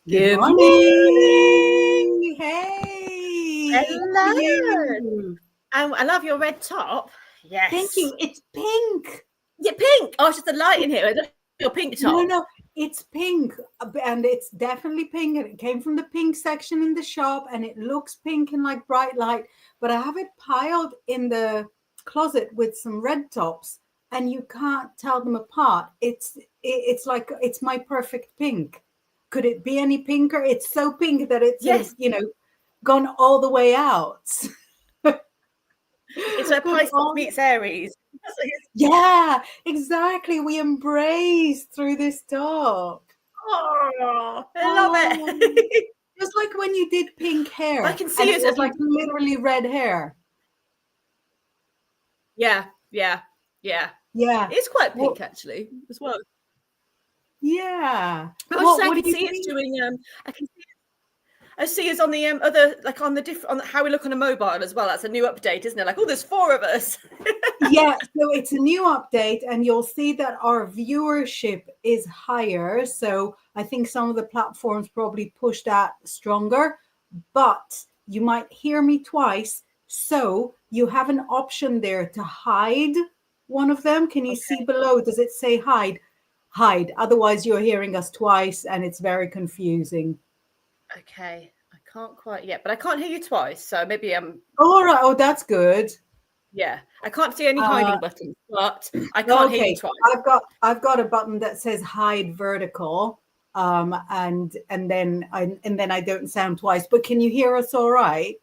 Good morning. Hey. Hello. I love your red top. Yes. Thank you. It's pink. Is it pink? Oh, it's just the light in here. Your pink top. No, it's pink. And it's definitely pink. And it came from the pink section in the shop. And it looks pink and like bright light. But I have it piled in the closet with some red tops. And you can't tell them apart. It's like, it's my perfect pink. Could it be any pinker? It's so pink that it's, yes, gone all the way out. It's like Pisces meets Aries. Yeah, exactly. We embrace through this talk. Oh, I love it. Just like when you did pink hair. I can see it was like literally red hair. Yeah. It's quite pink actually as well. Yeah. I can see it's doing. I see it's on the other, like on the different, on how we look on a mobile as well. That's a new update, isn't it? Like, oh, there's 4 of us. Yeah, so it's a new update, and you'll see that our viewership is higher. So I think some of the platforms probably push that stronger, but you might hear me twice. So you have an option there to hide one of them. Can you see below? Does it say hide? Hide. Otherwise, you're hearing us twice, and it's very confusing. Okay, I can't quite yet, but I can't hear you twice, so maybe I'm. All right. Oh, that's good. Yeah, I can't see any hiding buttons, but I can't hear you twice. I've got a button that says hide vertical, and then I don't sound twice. But can you hear us all right?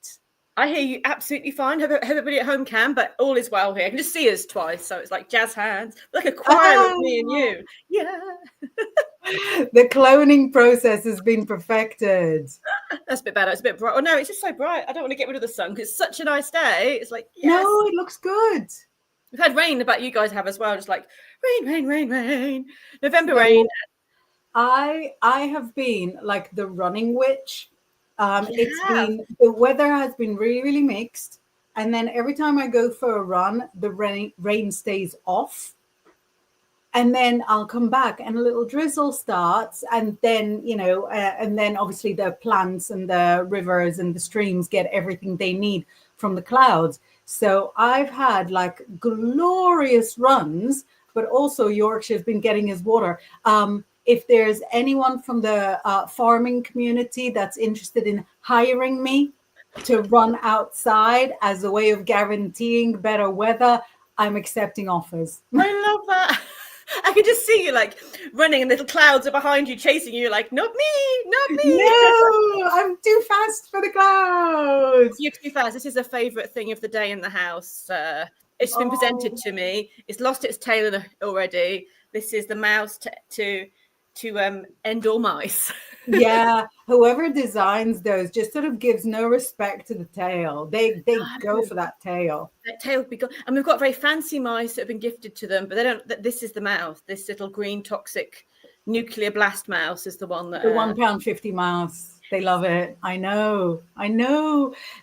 I hear you absolutely fine. Everybody at home can, but all is well here. I can just see us twice, so it's like jazz hands, like a choir of me and you. Yeah. The cloning process has been perfected. That's a bit better. It's a bit bright. Oh no, it's just so bright. I don't want to get rid of the sun because it's such a nice day. It's like, yes. No, it looks good. We've had rain, but you guys have as well. Just like rain. November rain. I have been like the running witch. The weather has been really, really mixed. And then every time I go for a run, the rain stays off. And then I'll come back and a little drizzle starts. And then, and then obviously the plants and the rivers and the streams get everything they need from the clouds. So I've had like glorious runs, but also Yorkshire's been getting his water. If there's anyone from the farming community that's interested in hiring me to run outside as a way of guaranteeing better weather, I'm accepting offers. I love that. I can just see you like running and little clouds are behind you chasing you. Like, not me. No, I'm too fast for the clouds. You're too fast. This is a favourite thing of the day in the house. It's been presented to me. It's lost its tail already. This is the mouse to end all mice. Yeah, whoever designs those just sort of gives no respect to the tail. They go for that tail. That tail would be good. And we've got very fancy mice that have been gifted to them, but they don't. This is the mouse. This little green toxic nuclear blast mouse is the one that. The £1.50 mouse. They love it. I know.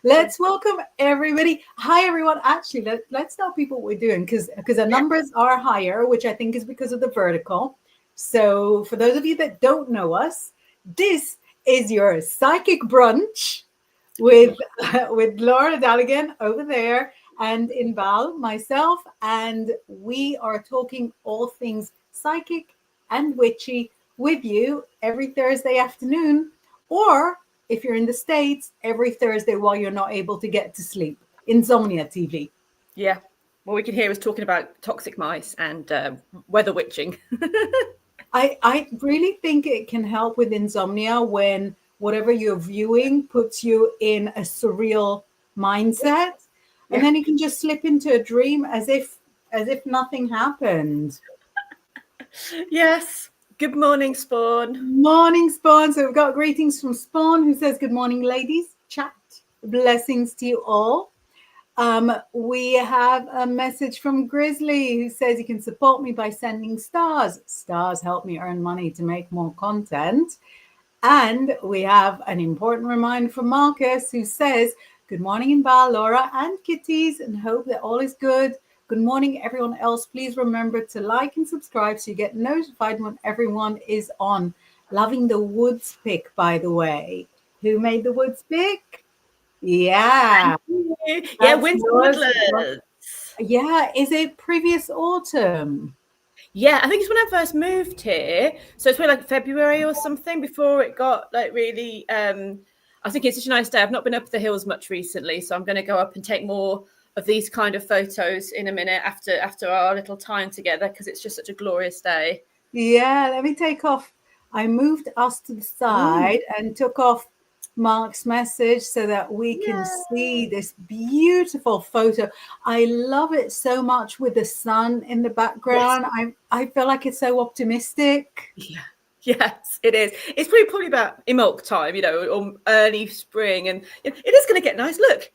Let's welcome everybody. Hi, everyone. Actually, let's tell people what we're doing because the numbers are higher, which I think is because of the vertical. So for those of you that don't know us, this is your Psychic Brunch with Laura Daligan over there and Inbaal, myself, and we are talking all things psychic and witchy with you every Thursday afternoon, or if you're in the States, every Thursday while you're not able to get to sleep. Insomnia TV. Yeah. Well, we can hear us talking about toxic mice and weather witching. I really think it can help with insomnia when whatever you're viewing puts you in a surreal mindset, and Yeah. then you can just slip into a dream as if nothing happened. Yes. Good morning, Spawn. Morning, Spawn. So we've got greetings from Spawn, who says, "Good morning, ladies. Chat. Blessings to you all." We have a message from Grizzly, who says, "You can support me by sending stars. Stars help me earn money to make more content." And we have an important reminder from Marcus, who says, "Good morning, Inbaal, Laura, and kitties, and hope that all is good. Good morning, everyone else. Please remember to like and subscribe so you get notified when everyone is on." Loving the woods pick, by the way. Who made the woods pick? Yeah. Yeah, Winter Woodlands. Yeah, is it previous autumn? Yeah, I think it's when I first moved here. So it's probably like February or something before it got like really. I think it's such a nice day. I've not been up the hills much recently, so I'm going to go up and take more of these kind of photos in a minute after our little time together, because it's just such a glorious day. Yeah, let me take off. I moved us to the side and took off Mark's message so that we can see this beautiful photo. I love it so much with the sun in the background. Yes. I feel like it's so optimistic. Yeah. Yes, it is. It's probably about Imbolc time, or early spring, and it is going to get nice. Look.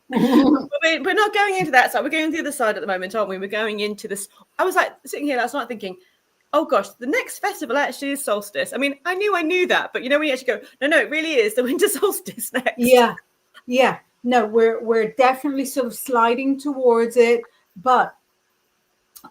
We're not going into that side. We're going to the other side at the moment, aren't we? We're going into this. I was like sitting here last night thinking, oh gosh, the next festival actually is solstice. I mean, I knew that, but when you actually go, no, it really is the winter solstice next. Yeah. No, we're definitely sort of sliding towards it, but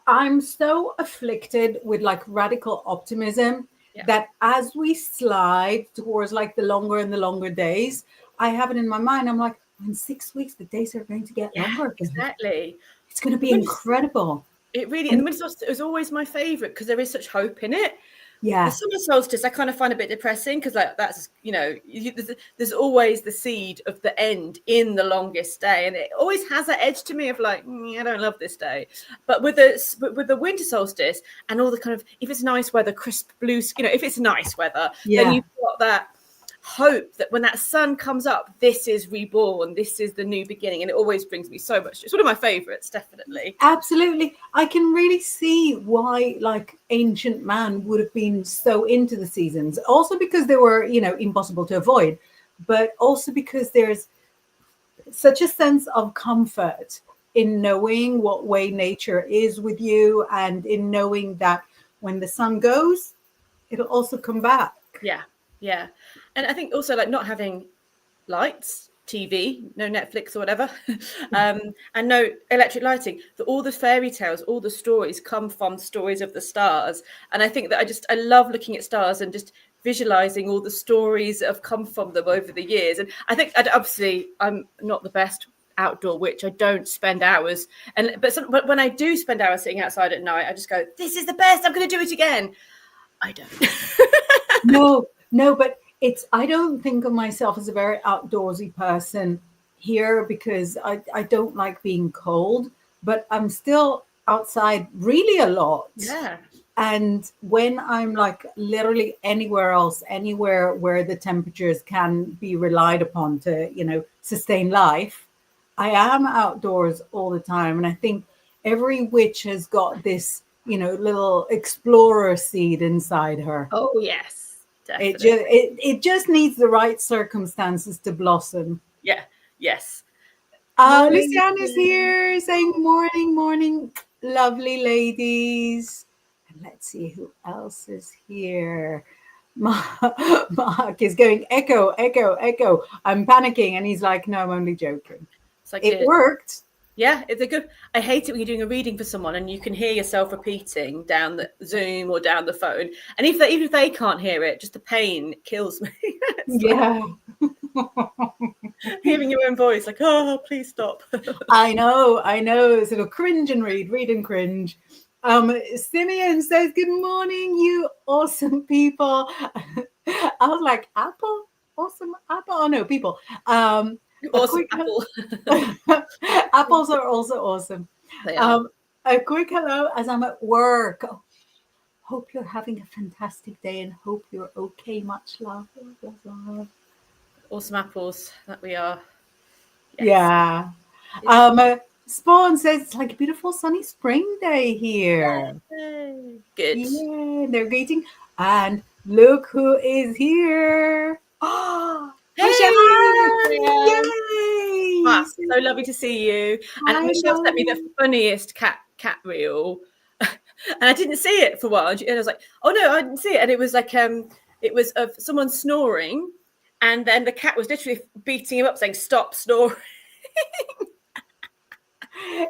I'm so afflicted with like radical optimism that as we slide towards like the longer and the longer days, I have it in my mind. I'm like, in 6 weeks, the days are going to get longer again. Exactly. It's going to be incredible. It really, and the winter solstice is always my favorite because there is such hope in it. Yeah. The summer solstice I kind of find a bit depressing because like that's there's always the seed of the end in the longest day, and it always has that edge to me of like I don't love this day. But with the winter solstice and all the kind of, if it's nice weather, crisp blue, if it's nice weather, then you've got that hope that when that sun comes up, this is reborn, this is the new beginning, and it always brings me so much. It's one of my favorites, definitely. Absolutely. I can really see why like ancient man would have been so into the seasons, also because they were impossible to avoid, but also because there's such a sense of comfort in knowing what way nature is with you, and in knowing that when the sun goes, it'll also come back. Yeah. And I think also like not having lights, TV, no Netflix or whatever, and no electric lighting. All the fairy tales, all the stories come from stories of the stars. And I think that I love looking at stars and just visualizing all the stories that have come from them over the years. And I think obviously I'm not the best outdoor witch. I don't spend hours, but when I do spend hours sitting outside at night, I just go, this is the best, I'm going to do it again. I don't. No, but I don't think of myself as a very outdoorsy person here because I don't like being cold, but I'm still outside really a lot. Yeah. And when I'm like literally anywhere where the temperatures can be relied upon to, sustain life, I am outdoors all the time. And I think every witch has got this, little explorer seed inside her. Oh, yes. Definitely. It just needs the right circumstances to blossom. Yeah. Yes. Luciana's here saying morning, lovely ladies. And let's see who else is here. Mark is going echo. I'm panicking, and he's like, no, I'm only joking. Like it worked. Yeah, it's a good. I hate it when you're doing a reading for someone and you can hear yourself repeating down the Zoom or down the phone, and even if they can't hear it, just the pain kills me. Yeah, hearing your own voice, like, oh, please stop. I know. Sort of cringe and read and cringe. Simeon says, "Good morning, you awesome people." I was like, Apple. awesome apple. Oh no, people. A Awesome quick apple. apples are also awesome. They are. A quick hello as I'm at work. Oh, hope you're having a fantastic day and hope you're okay. Much love. Love, love, love. Awesome apples that we are. Yes. Yeah. Spawn says it's like a beautiful sunny spring day here. Yay. Good. Yeah, they're greeting. And look who is here. Oh, Hey, Michelle! Michelle. Yay! Ah, so lovely to see you. And Hi, Michelle sent me the darling. funniest cat reel, and I didn't see it for a while. And I was like, "Oh no, I didn't see it." And it was like, it was of someone snoring, and then the cat was literally beating him up, saying, "Stop snoring."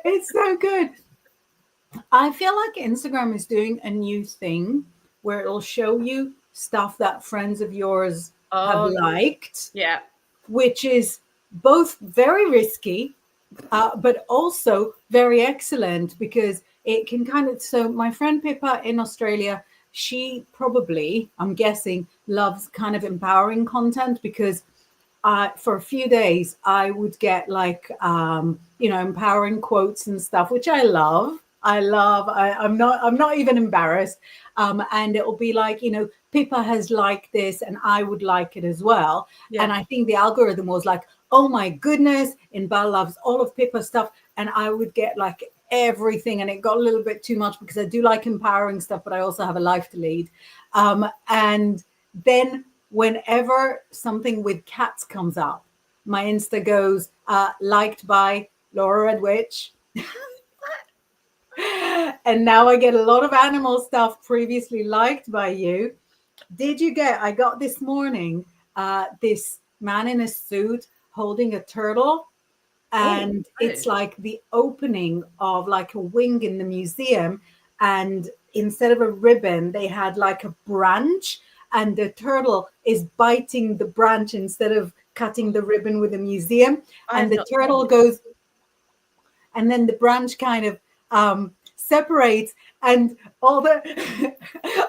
It's so good. I feel like Instagram is doing a new thing where it'll show you stuff that friends of yours have Oh liked, yeah, which is both very risky, but also very excellent because it can kind of. So, my friend Pippa in Australia, she probably, I'm guessing, loves kind of empowering content because for a few days I would get like empowering quotes and stuff, which I love. I'm not even embarrassed. And it'll be like, Pippa has liked this and I would like it as well. yeah. And I think the algorithm was like, oh my goodness, Inbaal loves all of Pippa's stuff. And I would get like everything. And it got a little bit too much because I do like empowering stuff, but I also have a life to lead. And then whenever something with cats comes up, my Insta goes liked by Laura Red Witch. And now I get a lot of animal stuff previously liked by you. Did you get, I got this morning, this man in a suit holding a turtle. And it's like the opening of like a wing in the museum. And instead of a ribbon, they had like a branch. And the turtle is biting the branch instead of cutting the ribbon with a museum. And the turtle goes, and then the branch kind of separates, and all the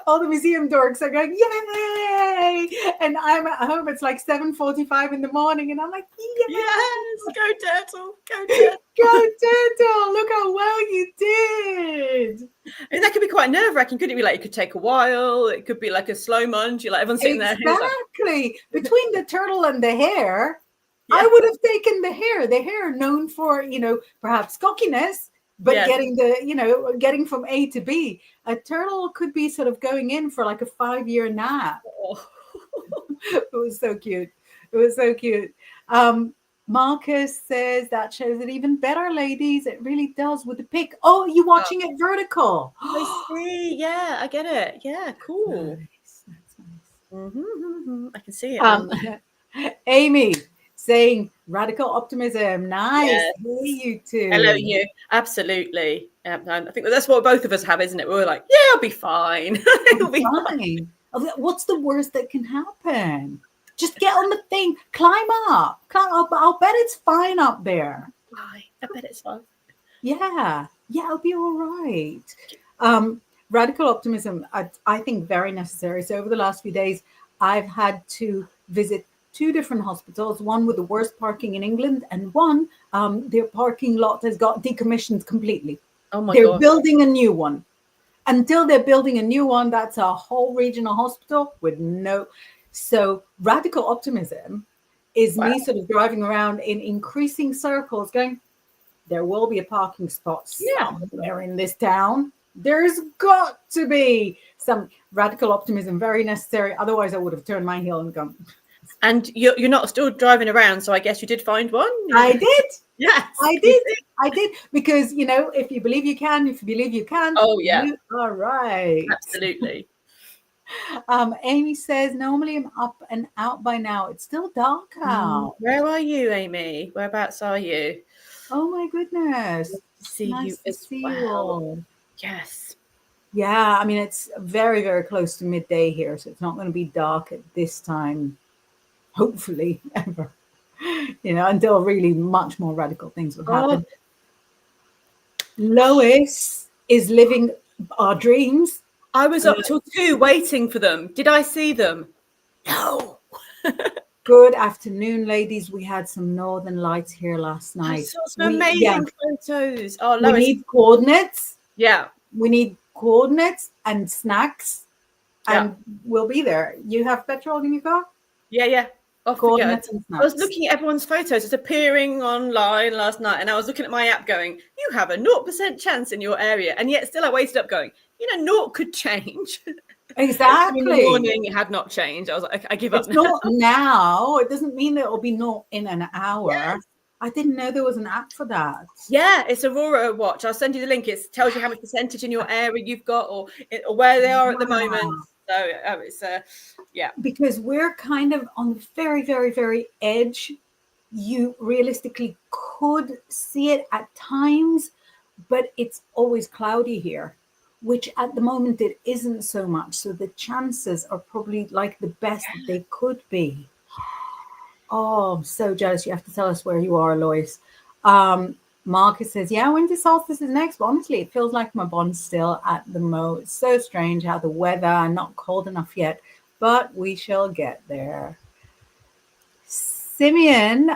all the museum dorks are going yay, and I'm at home. It's like 7:45 in the morning, and I'm like, yes, go turtle, go turtle, go turtle! Look how well you did. And that could be quite nerve-wracking, couldn't it? Be like, it could take a while. It could be like a slow munch. You're like, everyone's sitting there. Exactly. Between the turtle and the hare, I would have taken the hare. The hare known for, perhaps cockiness, but getting from A to B. A turtle could be sort of going in for like a 5-year nap. Oh. It was so cute. It was so cute. Marcus says that shows it even better, ladies. It really does with the pic. Oh, you watching it vertical? I see. Yeah, I get it. Yeah, cool. Nice. That's nice. Mm-hmm. I can see it. Amy saying radical optimism. Nice. Yes. Hey, you two. Hello, you. Absolutely. I think that's what both of us have, isn't it? We're like, yeah, I'll be fine. It'll be fine. What's the worst that can happen? Just get on the thing, climb up. I'll bet it's fine up there. I bet it's fine. Yeah, it'll be all right. Radical optimism, I think, very necessary. So over the last few days, I've had to visit 2 different hospitals, one with the worst parking in England, and one, their parking lot has got decommissioned completely. Oh my God. They're building a new one. Until they're building a new one, that's a whole regional hospital with no... So radical optimism is me sort of driving around in increasing circles going, there will be a parking spot somewhere in this town. There's got to be some radical optimism, very necessary. Otherwise, I would have turned my heel and gone. And you're not still driving around, so I guess you did find one? I did. Yes. I did. Because, if you believe you can, if you believe you can. Oh, yeah. You are right. Absolutely. Amy says, normally I'm up and out by now. It's still dark out. Where are you, Amy? Whereabouts are you? Oh, my goodness. See nice you to as see well. You all. Yes. Yeah, I mean, it's very, very close to midday here, so it's not going to be dark at this time, hopefully, ever. Until really much more radical things will happen. Lois is living our dreams. I was up till 2 waiting for them. Did I see them? No. Good afternoon, ladies. We had some northern lights here last I night. saw some amazing photos. Oh, we Lois. need coordinates. Yeah. We need coordinates and snacks, and Yeah. we'll be there. You have petrol in your car? Yeah. Off we go. Coordinates and I was snacks. looking at everyone's photos. It's appearing online last night, and I was looking at my app going, you have a 0% chance in your area. And yet still I waited up going, naught could change. Exactly. In the morning, it had not changed. I was like, I give up It's now. not now. It doesn't mean that it'll be not in an hour. Yes. I didn't know there was an app for that. Yeah, it's Aurora Watch. I'll send you the link. It tells you how much percentage in your area you've got or where they are at the moment. So it's yeah. Because we're kind of on the very, very, very edge. You realistically could see it at times, but it's always cloudy here, which at the moment it isn't so much. So the chances are probably like the best that they could be. Oh, I'm so jealous. You have to tell us where you are, Lois. Marcus says, yeah, winter solstice is next. But honestly, it feels like my bond's still at the most. It's so strange how the weather, not cold enough yet, but we shall get there. Simeon,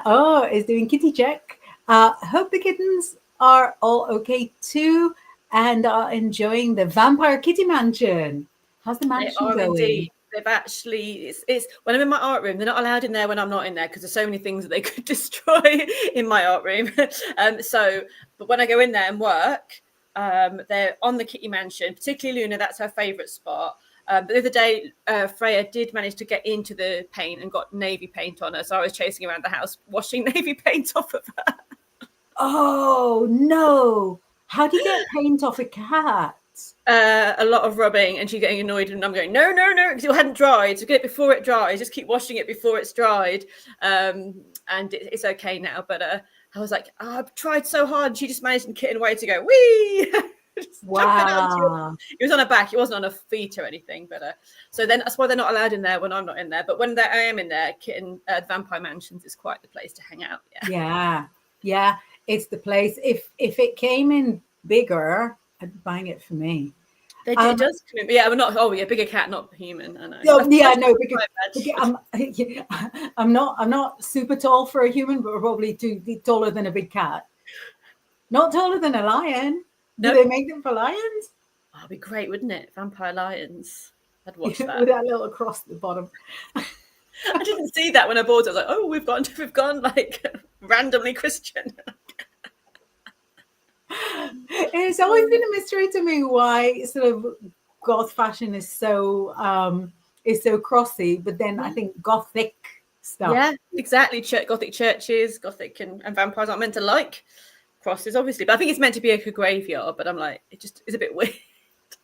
is doing kitty check. Hope the kittens are all okay too and are enjoying the Vampire Kitty Mansion. How's the mansion going? Indeed. They've actually, it's when I'm in my art room, they're not allowed in there when I'm not in there because there's so many things that they could destroy in my art room. But when I go in there and work, they're on the Kitty Mansion, particularly Luna, that's her favourite spot. But the other day, Freya did manage to get into the paint and got navy paint on her. So I was chasing around the house, washing navy paint off of her. Oh, no. How do you get paint off a cat? A lot of rubbing, and she's getting annoyed, and I'm going, no, because it hadn't dried. So get it before it dries. Just keep washing it before it's dried. And it's okay now. But I was like, I've tried so hard. And she just managed in kitten way to go, wee! Wow. It was on her back. It wasn't on her feet or anything. But so then that's why they're not allowed in there when I'm not in there. But when I am in there, Vampire Mansions is quite the place to hang out. Yeah. It's the place. If it came in bigger, I'd be buying it for me. It does come in. Yeah, we're not. Oh, yeah, bigger cat, not human. I know. I'm not super tall for a human, but we're probably taller than a big cat. Not taller than a lion. Do they make them for lions? Oh, it'd be great, wouldn't it? Vampire lions. I'd watch that. With that little cross at the bottom. I didn't see that when I bought it. I was like, oh, we've gone like randomly Christian. It's always been a mystery to me why sort of goth fashion is so crossy, but then I think gothic stuff. Yeah, exactly. Gothic churches, gothic and vampires aren't meant to like crosses, obviously. But I think it's meant to be like a graveyard. But I'm like, it just is a bit weird.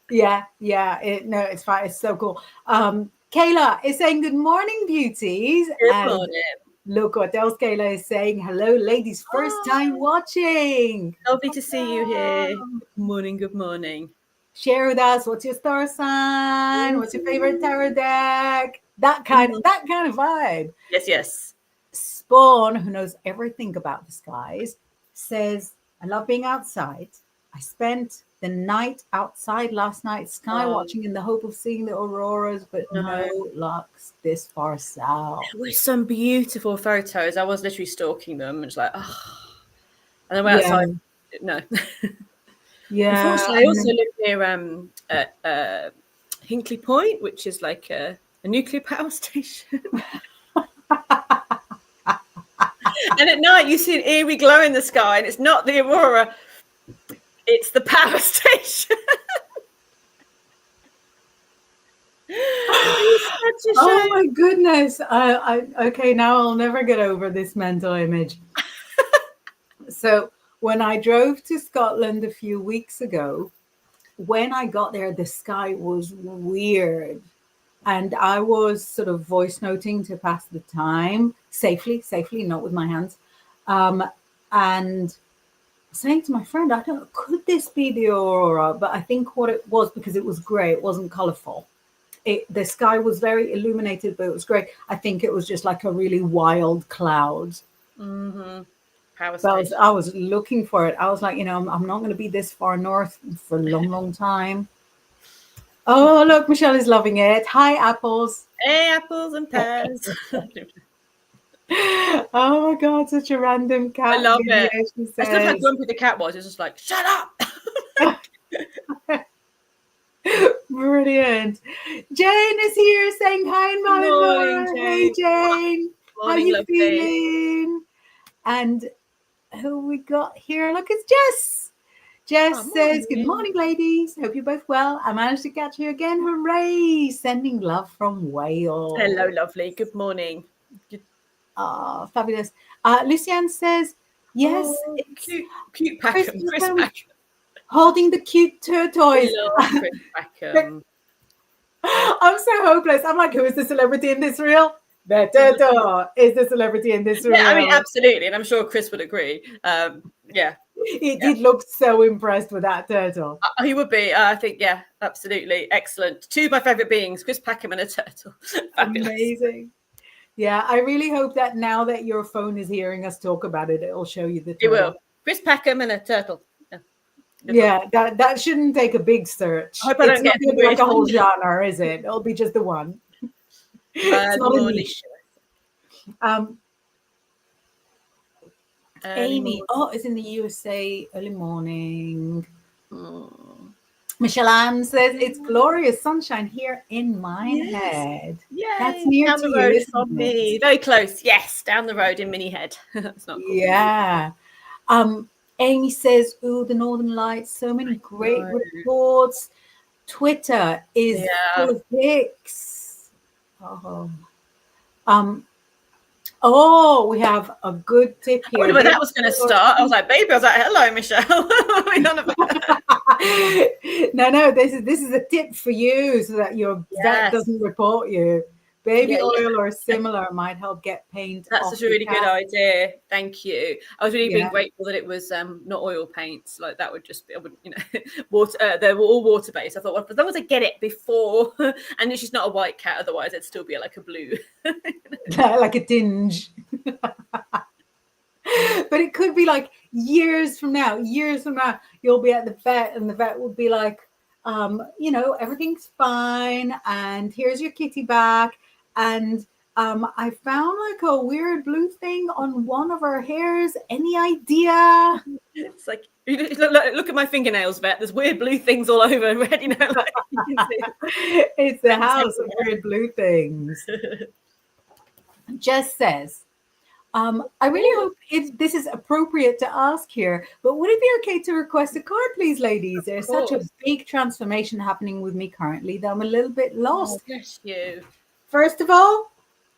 Yeah. It's fine. It's so cool. Kayla is saying good morning, beauties. Good morning. Look what else Kayla is saying. Hello, ladies. First time watching. Lovely to see you here. Good morning. Share with us. What's your star sign? What's your favorite tarot deck? That kind of vibe. Yes. Spawn, who knows everything about the skies, says, I love being outside. I spent the night outside last night, sky watching in the hope of seeing the auroras, but no luck this far south. There were some beautiful photos. I was literally stalking them and just like, oh. And then went outside. No. Yeah. Unfortunately, I also live near at Hinkley Point, which is like a nuclear power station. And at night you see an eerie glow in the sky, and it's not the aurora. It's the power station. Oh my goodness. Okay, now I'll never get over this mental image. So when I drove to Scotland a few weeks ago, when I got there, the sky was weird. And I was sort of voice noting to pass the time safely, not with my hands. And saying to my friend, I don't know, could this be the aurora? But I think what it was, because it was grey, it wasn't colourful. The sky was very illuminated, but it was grey. I think it was just like a really wild cloud. Mm-hmm. I was looking for it. I was like, I'm not going to be this far north for a long time. Oh, look, Michelle is loving it. Hi, apples. Hey, apples and pears. Oh my God, such a random I cat love video, it. she I still how says. grumpy the cat was. It's just like, shut up. Brilliant. Jane is here saying hi, Inbaal and Morning, Laura. Hey, Jane. Jane. How Morning, you lovely. feeling? And who we got here? Look, it's Jess. Jess Oh, says, good morning. morning, ladies. Hope you're both well. I managed to catch you again. Hooray. Sending love from Wales. Hello, lovely. Good morning. Good. Fabulous. Lucianne says, yes, Oh, it's cute Packham. Christmas Chris time. Packham. Holding the cute tortoise. We love Chris Packham. I'm so hopeless. I'm like, who is the celebrity in this reel? The turtle is the celebrity in this reel. Yeah, I mean, absolutely. And I'm sure Chris would agree. Yeah. He did look so impressed with that turtle. He would be. I think, yeah, absolutely. Excellent. Two of my favourite beings, Chris Packham and a turtle. Fabulous. Amazing. Yeah, I really hope that now that your phone is hearing us talk about it, it'll show you the It turtle. will. Chris Packham and a turtle. Yeah, that shouldn't take a big search. I hope I don't It's not get going to be like a whole weird. genre, is it? It'll be just the one. It's not a niche. Amy, is in the USA early morning. Michelle Ann says it's glorious sunshine here in Minehead. Yay. That's near down to the you, road isn't from it? me. Very close. Yes, down the road in Minihead. It's not cool. Yeah. Amy says, ooh, the Northern Lights, so many great reports. Twitter is full of pics. We have a good tip here. I wonder where that was going to start. I was like, baby, I was like, hello, Michelle. No, this is a tip for you so that your vet doesn't report you. Baby oil or similar might help get paint. That's a really good idea. Thank you. I was really being grateful that it was not oil paints. Like that would just be, I wouldn't, water. They were all water based. I thought, well, as long as I get it before, and she's not a white cat, otherwise it'd still be like a blue, like a tinge. But it could be like years from now, you'll be at the vet and the vet will be like, everything's fine. And here's your kitty back. And I found like a weird blue thing on one of her hairs. Any idea? It's like, look at my fingernails, vet. There's weird blue things all over. Red, like, it's the house of weird blue things. Jess says, I really hope this is appropriate to ask here, but would it be okay to request a card, please, ladies? There's such a big transformation happening with me currently that I'm a little bit lost. Oh, bless you. First of all,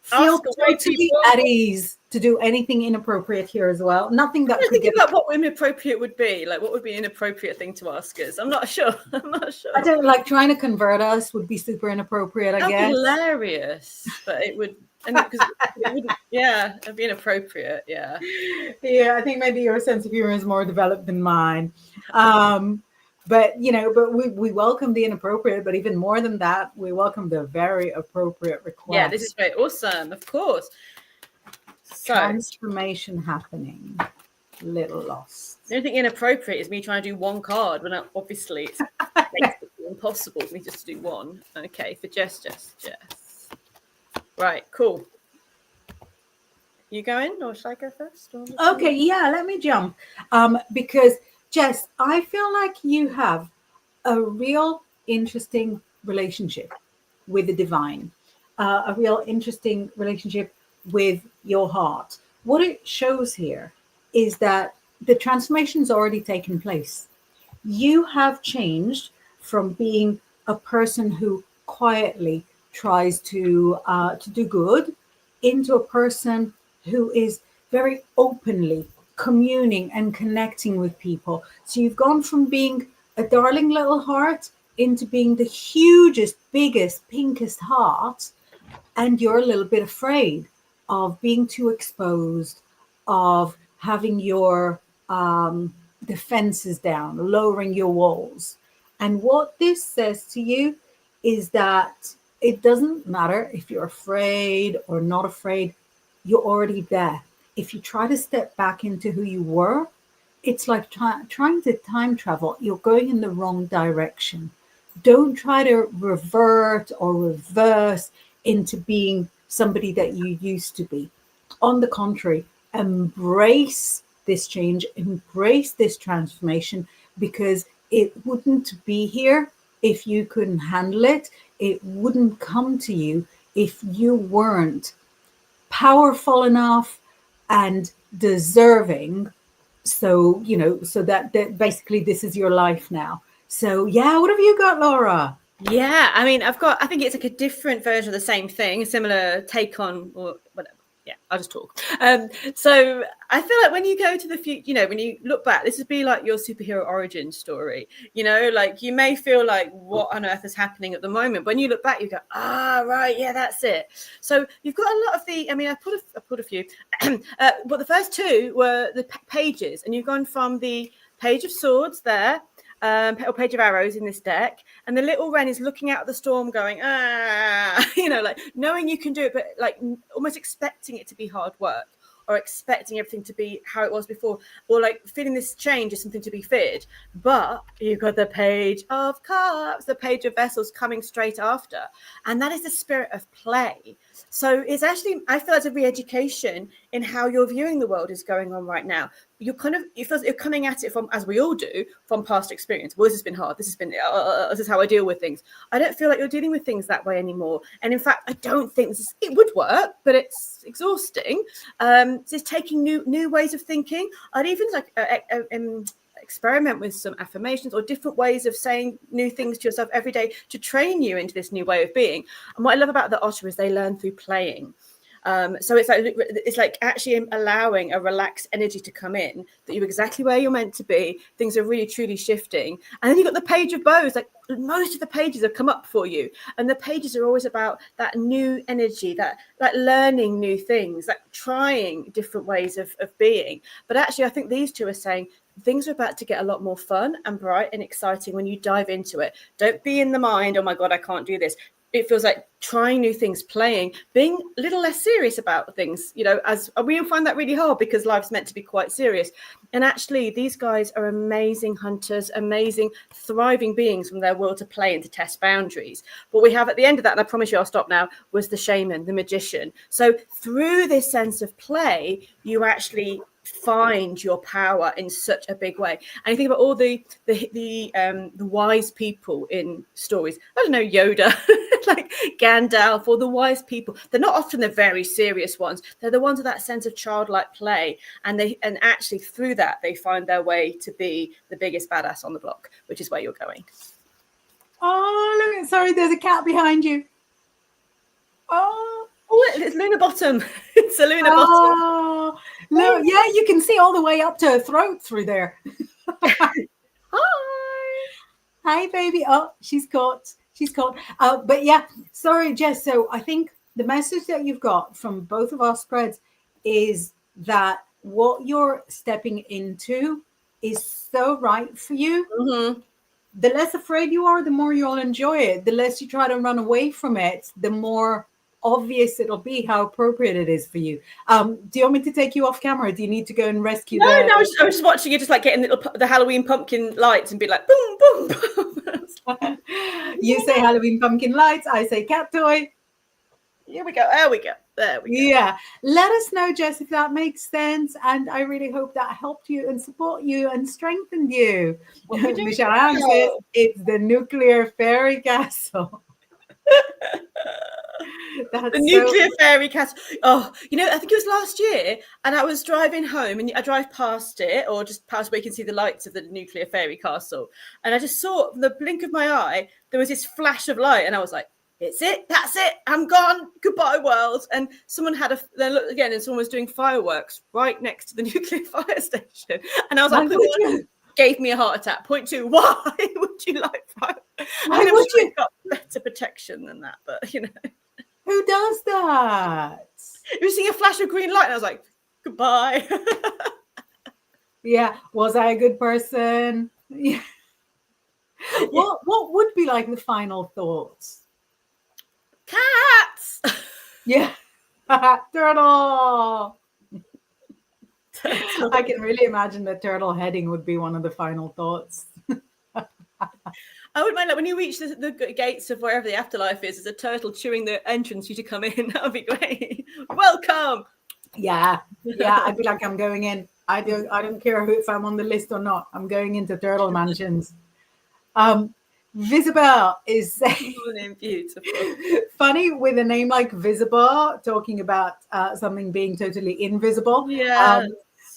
feel totally at ease to do anything inappropriate here as well. Nothing that could think about what inappropriate would be. Like, what would be an inappropriate thing to ask us? I'm not sure. I don't like trying to convert us would be super inappropriate, I guess. Hilarious, but it would. And because it wouldn't, it'd be inappropriate. Yeah, I think maybe your sense of humor is more developed than mine. But we welcome the inappropriate, but even more than that, we welcome the very appropriate request. Yeah, this is very awesome, of course. So, transformation happening. Little lost. The only thing inappropriate is me trying to do one card when obviously it's basically impossible for me just to do one. Okay, for Jess. Right, cool. You going, or should I go first? Okay, let me jump. Because Jess, I feel like you have a real interesting relationship with the divine, a real interesting relationship with your heart. What it shows here is that the transformation's already taken place. You have changed from being a person who quietly tries to do good into a person who is very openly communing and connecting with people. So you've gone from being a darling little heart into being the hugest, biggest, pinkest heart, and you're a little bit afraid of being too exposed, of having your defenses down, lowering your walls. And what this says to you is that it doesn't matter if you're afraid or not afraid, you're already there. If you try to step back into who you were, it's like trying to time travel. You're going in the wrong direction. Don't try to revert or reverse into being somebody that you used to be. On the contrary, embrace this change, embrace this transformation, because it wouldn't be here if you couldn't handle it. It wouldn't come to you if you weren't powerful enough and deserving. So, so that basically this is your life now. So, yeah, what have you got, Laura? Yeah, I mean, I think it's like a different version of the same thing, a similar take on, or whatever. Yeah, I'll just talk. So I feel like when you go to the future, when you look back, this would be like your superhero origin story. Like you may feel like, what on earth is happening at the moment? When you look back, you go, right, yeah, that's it. So you've got a lot of I put a few, but the first two were the pages, and you've gone from the Page of Swords there, or Page of Arrows in this deck, and the little wren is looking out at the storm going, like knowing you can do it, but like almost expecting it to be hard work, or expecting everything to be how it was before, or like feeling this change is something to be feared. But you've got the Page of Cups, the Page of Vessels coming straight after, and that is the spirit of play. So it's actually, I feel, it's a re-education in how you're viewing the world is going on right now. You're coming at it from, as we all do, from past experience. Well, this has been hard. This is how I deal with things. I don't feel like you're dealing with things that way anymore. And in fact, I don't think it would work, but it's exhausting. So it's taking new ways of thinking. I'd even experiment with some affirmations or different ways of saying new things to yourself every day to train you into this new way of being. And what I love about the otter is they learn through playing. So it's like actually allowing a relaxed energy to come in, that you're exactly where you're meant to be. Things are really truly shifting. And then you've got the Page of Bows. Like most of the pages have come up for you, and the pages are always about that new energy, that like learning new things, like trying different ways of being. But actually, I think these two are saying things are about to get a lot more fun and bright and exciting when you dive into it. Don't be in the mind, oh my God, I can't do this. It feels like trying new things, playing, being a little less serious about things, as we find that really hard because life's meant to be quite serious. And actually, these guys are amazing hunters, amazing, thriving beings from their will to play and to test boundaries. What we have at the end of that, and I promise you I'll stop now, was the shaman, the magician. So through this sense of play, you actually find your power in such a big way. And you think about all the wise people in stories. I don't know, Yoda, like Gandalf, or the wise people. They're not often the very serious ones. They're the ones with that sense of childlike play, and actually through that they find their way to be the biggest badass on the block, which is where you're going. Oh, look! Sorry, there's a cat behind you. Oh, it's Luna Bottom. It's a Luna Bottom. Look, yeah, you can see all the way up to her throat through there. Hi, baby. Oh, she's caught. But yeah, sorry, Jess. So I think the message that you've got from both of our spreads is that what you're stepping into is so right for you. Mm-hmm. The less afraid you are, the more you'll enjoy it. The less you try to run away from it, the more obvious it'll be how appropriate it is for you. Do you want me to take you off camera? Do you need to go and rescue? No, I was just watching you, just like getting the Halloween pumpkin lights and be like, boom, boom, boom. You say Halloween pumpkin lights, I say cat toy. Here we go. There we go. Yeah. Let us know, Jess, if that makes sense. And I really hope that helped you and support you and strengthened you. Michelle Ann says it's the nuclear fairy castle. The nuclear fairy castle. Oh, I think it was last year, and I was driving home, and I drive past it, or just past where you can see the lights of the nuclear fairy castle, and I just saw from the blink of my eye there was this flash of light, and I was like, "It's it, that's it, I'm gone, goodbye world." And someone had then looked again, and someone was doing fireworks right next to the nuclear fire station, and I was like, gave me a heart attack. Point two, why would you like fire? Why would you? Got better protection than that, but who does that? You see a flash of green light, and I was like, goodbye. Yeah, was I a good person? Yeah. What would be like the final thoughts? Cats. Yeah. Turtle. I can really imagine that turtle heading would be one of the final thoughts. I wouldn't mind, like, when you reach the gates of wherever the afterlife is, there's a turtle chewing the entrance for you to come in. That would be great. Welcome. Yeah, I'd be like, I'm going in. I don't care if I'm on the list or not. I'm going into turtle mansions. Visibel is saying, Morning, beautiful. funny with a name like Visible, talking about something being totally invisible. Yeah.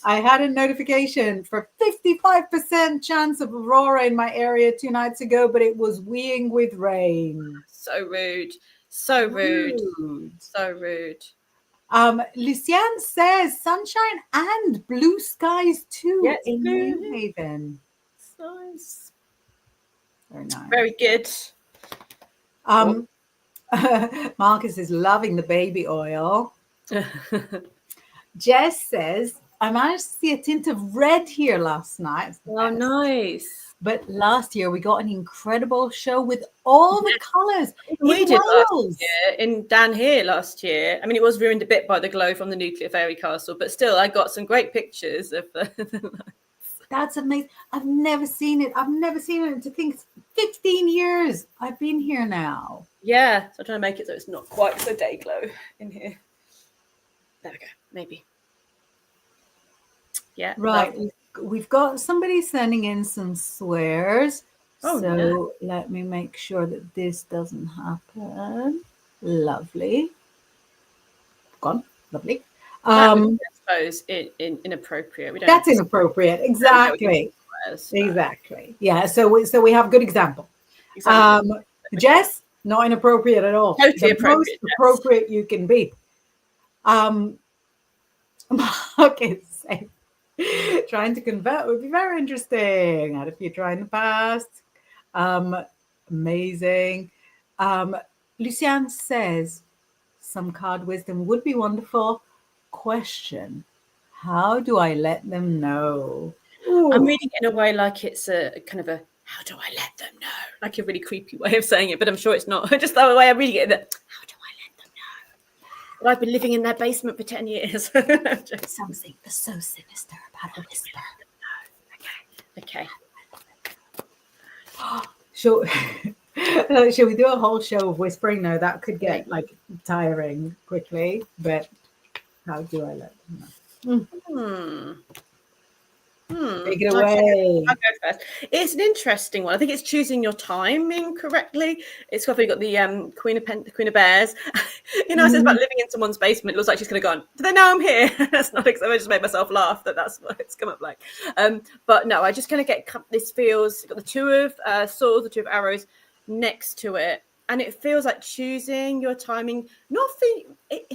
I had a notification for 55% chance of aurora in my area 2 nights ago, but it was weeing with rain. So rude. So rude. Rude. So rude. Luciane says sunshine and blue skies too Yes, in blue. New Haven. Nice. Very nice. Very good. Marcus is loving the baby oil. Jess says, I managed to see a tint of red here last night. Oh, nice. But last year we got an incredible show with all the colours We in did last Wales. year, down here last year. I mean, it was ruined a bit by the glow from the nuclear fairy castle, but still, I got some great pictures of the That's amazing. I've never seen it. To think it's 15 years I've been here now. Yeah, so I'm trying to make it so it's not quite so day glow in here. There we go. Maybe. Yeah. Right. We've got somebody sending in some swears. Oh, so let me make sure that this doesn't happen. Lovely. Gone. Lovely. I suppose inappropriate. We don't. That's inappropriate. Exactly. Exactly. Yeah. So we have a good example. Jess, not inappropriate at all. Totally the appropriate. Most appropriate you can be. Okay. Trying to convert would be very interesting. Had a few try in the past. Amazing. Luciane says some card wisdom would be wonderful. Question: how do I let them know? Ooh. I'm reading it in a way like it's a kind of a how do I let them know? Like a really creepy way of saying it, but I'm sure it's not. Just the way I'm reading it. How do I let them know? But I've been living in their basement for 10 years. Something so sinister about a whisper. Okay. Shall we do a whole show of whispering? No, that could get tiring quickly. But how do I let them know? Take it away. I'll go first. It's an interesting one. I think it's choosing your timing correctly. It's probably got the Queen of Bears. It says about living in someone's basement. It looks like she's going to go on. Do they know I'm here? That's not. I just made myself laugh. That's what it's come up like. But no, I just kind of get this feels. Got the Two of Swords, the Two of Arrows next to it, and it feels like choosing your timing. Not for it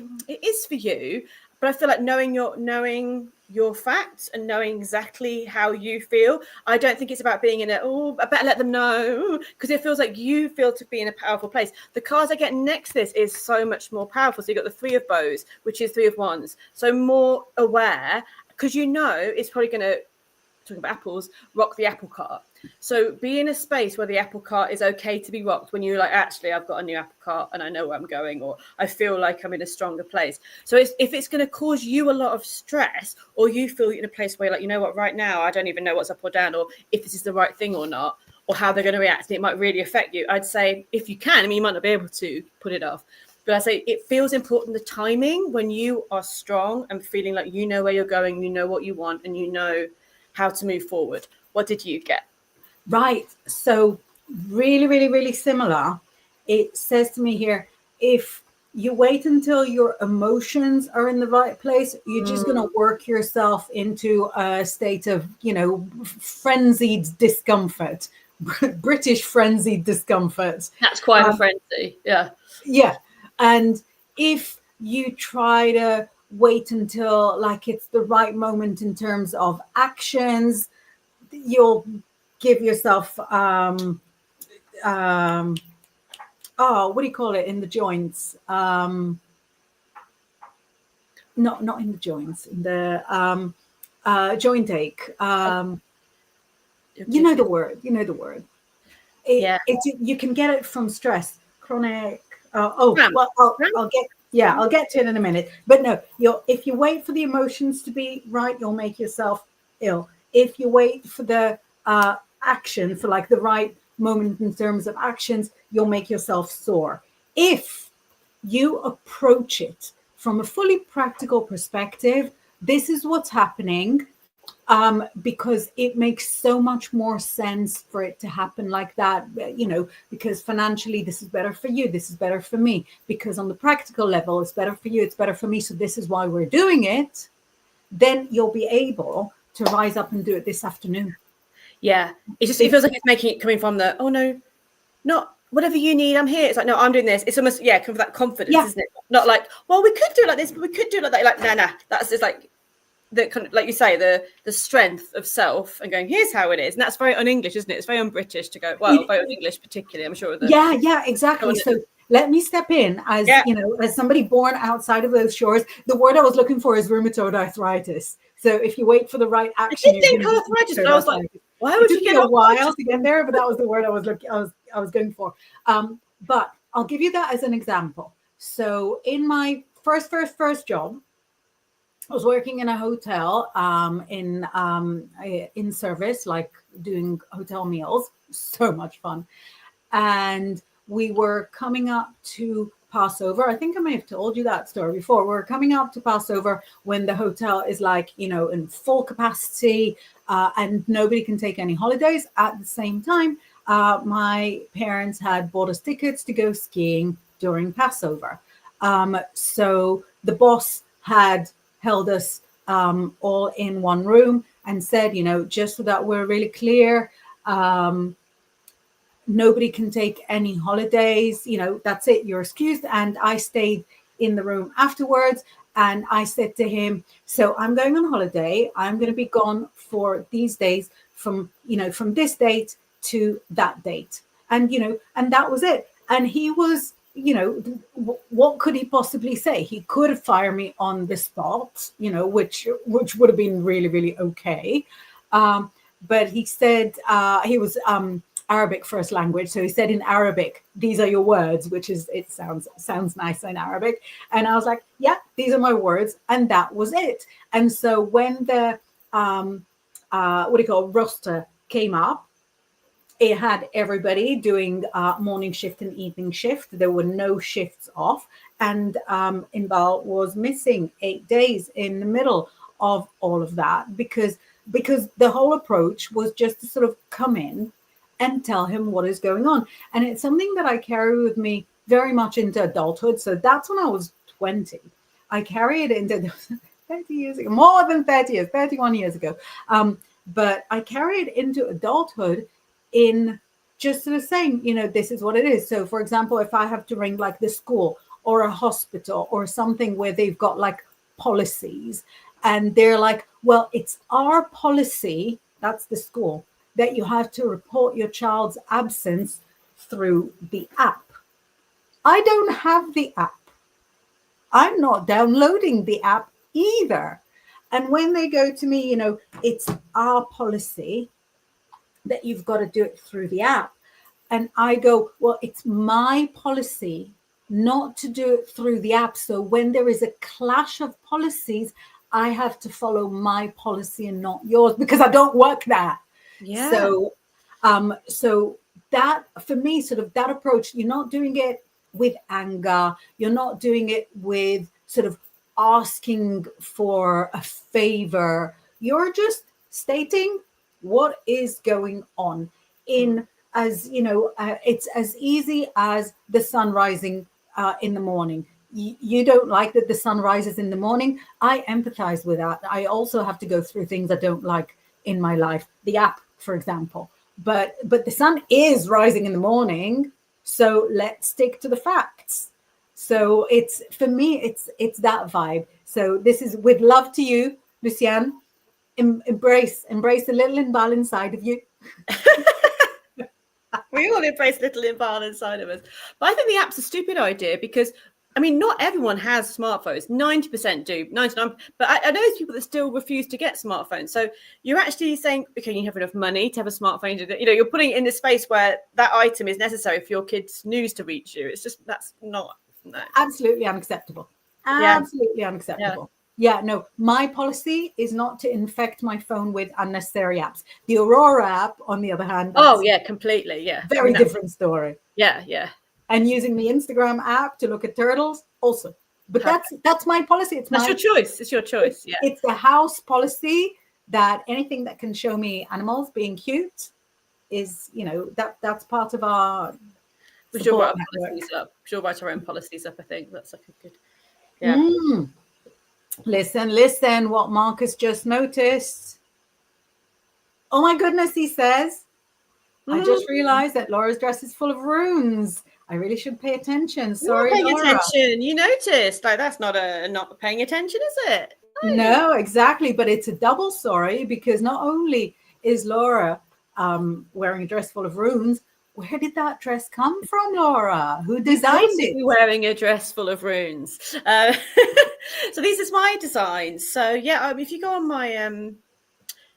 is for you, but I feel like knowing your facts and knowing exactly how you feel. I don't think it's about being in I better let them know, because it feels like you feel to be in a powerful place. The cards I get next to this is so much more powerful. So you've got the Three of Bows, which is Three of Wands. So more aware, because it's probably going to, talking about apples, rock the apple cart. So be in a space where the apple cart is okay to be rocked when you're like, actually, I've got a new apple cart and I know where I'm going, or I feel like I'm in a stronger place. So if it's going to cause you a lot of stress, or you feel in a place where you're like, you know what, right now, I don't even know what's up or down, or if this is the right thing or not, or how they're going to react, and it might really affect you. I'd say if you can, I mean, you might not be able to put it off, but I say it feels important, the timing, when you are strong and feeling like you know where you're going, you know what you want, and you know how to move forward. What did you get? Right. So really, really, really similar. It says to me here, if you wait until your emotions are in the right place, you're just going to work yourself into a state of, frenzied discomfort, British frenzied discomfort. That's quite a frenzy. Yeah. Yeah. And if you try to wait until it's the right moment in terms of actions, you'll give yourself what do you call it in the joints? Not in the joints, in the joint ache. You know the word. You can get it from stress, chronic. I'll get to it in a minute. But no, if you wait for the emotions to be right, you'll make yourself ill. If you wait for the action, for the right moment in terms of actions, you'll make yourself sore. If you approach it from a fully practical perspective, this is what's happening. Because it makes so much more sense for it to happen like that, because financially this is better for you, this is better for me, because on the practical level it's better for you, it's better for me, so this is why we're doing it. Then you'll be able to rise up and do it this afternoon. Yeah, it feels like it's making it coming from the, oh no, not whatever you need, I'm here. It's like, no, I'm doing this. It's almost, come from that confidence, isn't it? Not like, well, we could do it like this, but we could do it like that. Like, nah, that's just like the kind of, like you say, the strength of self and going, here's how it is. And that's very un-English, isn't it? It's very un-British to go, well, very un-English particularly, I'm sure. Yeah, exactly. So let me step in as, as somebody born outside of those shores. The word I was looking for is rheumatoid arthritis. So if you wait for the right action, I did think arthritis, but I was like, why would you get a while to get there? But that was the word I was going for. But I'll give you that as an example. So in my first job, I was working in a hotel in service, like doing hotel meals. So much fun. And we were coming up to Passover. I think I may have told you that story before. We're coming up to Passover when the hotel is like, in full capacity and nobody can take any holidays. At the same time, my parents had bought us tickets to go skiing during Passover. So the boss had held us all in one room and said, just so that we're really clear, nobody can take any holidays, that's it, you're excused. And I stayed in the room afterwards and I said to him, so I'm going on holiday. I'm going to be gone for these days from this date to that date. And, and that was it. And he was, what could he possibly say? He could fire me on the spot, which would have been really, really okay. But he said he was Arabic first language. So he said in Arabic, these are your words, which is, it sounds nice in Arabic. And I was like, yeah, these are my words. And that was it. And so when the, roster came up, it had everybody doing morning shift and evening shift. There were no shifts off. And Inbaal was missing 8 days in the middle of all of that because the whole approach was just to sort of come in and tell him what is going on. And it's something that I carry with me very much into adulthood. So that's when I was 20. I carry it into 30 years ago, more than 30 years, 31 years ago. But I carry it into adulthood in just sort of saying, this is what it is. So for example, if I have to ring like the school or a hospital or something where they've got like policies and they're like, well, it's our policy, that's the school, that you have to report your child's absence through the app. I don't have the app. I'm not downloading the app either. And when they go to me, it's our policy that you've got to do it through the app. And I go, well, it's my policy not to do it through the app. So when there is a clash of policies, I have to follow my policy and not yours because I don't work there. Yeah. So that for me, sort of that approach, you're not doing it with anger. You're not doing it with sort of asking for a favor. You're just stating what is going on in, as it's as easy as the sun rising in the morning. You don't like that the sun rises in the morning. I empathize with that. I also have to go through things I don't like in my life. The app, for example. But the sun is rising in the morning. So let's stick to the facts. So it's, for me, it's that vibe. So this is with love to you, Luciane. Embrace the little Inbaal inside of you. We all embrace little Inbaal inside of us. But I think the app's a stupid idea because, I mean, not everyone has smartphones. 90% do, 99%. But I know there's people that still refuse to get smartphones. So you're actually saying, okay, you have enough money to have a smartphone. You're putting it in the space where that item is necessary for your kids' news to reach you. It's just, that's not. No. Absolutely unacceptable. Absolutely unacceptable. Yeah, no, my policy is not to infect my phone with unnecessary apps. The Aurora app, on the other hand, completely. Yeah. Very different story. Yeah. And using the Instagram app to look at turtles, also But that's my policy. That's your choice. It's your choice. Yeah. It's the house policy that anything that can show me animals being cute is, that's part of our We should write support our network. policies up. We should write our own policies up. I think that's like a good. Yeah. Listen, what Marcus just noticed. Oh my goodness, he says, I just realized that Laura's dress is full of runes. I really should pay attention. Sorry, paying Laura. attention. You noticed. Like, that's not paying attention, is it? No, exactly. But it's a double sorry, because not only is Laura wearing a dress full of runes, where did that dress come from, Laura? Who designed it? Wearing a dress full of runes. So this is my design. So yeah, if you go on my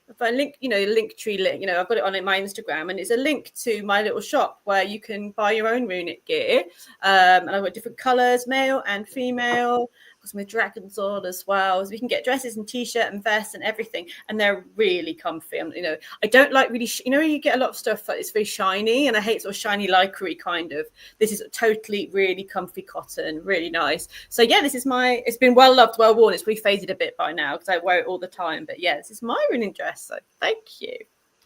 if I link, link tree link, I've got it on my Instagram, and it's a link to my little shop where you can buy your own runic gear. And I've got different colours, male and female. Got some dragon sword as well. So we can get dresses and t-shirt and vests and everything, and they're really comfy. I don't like really, you get a lot of stuff that is very shiny, and I hate sort of shiny lycra kind of. This is totally really comfy cotton, really nice. So yeah, this is it's been well loved, well worn. It's really faded a bit by now because I wear it all the time. But yeah, this is my runic dress. So thank you.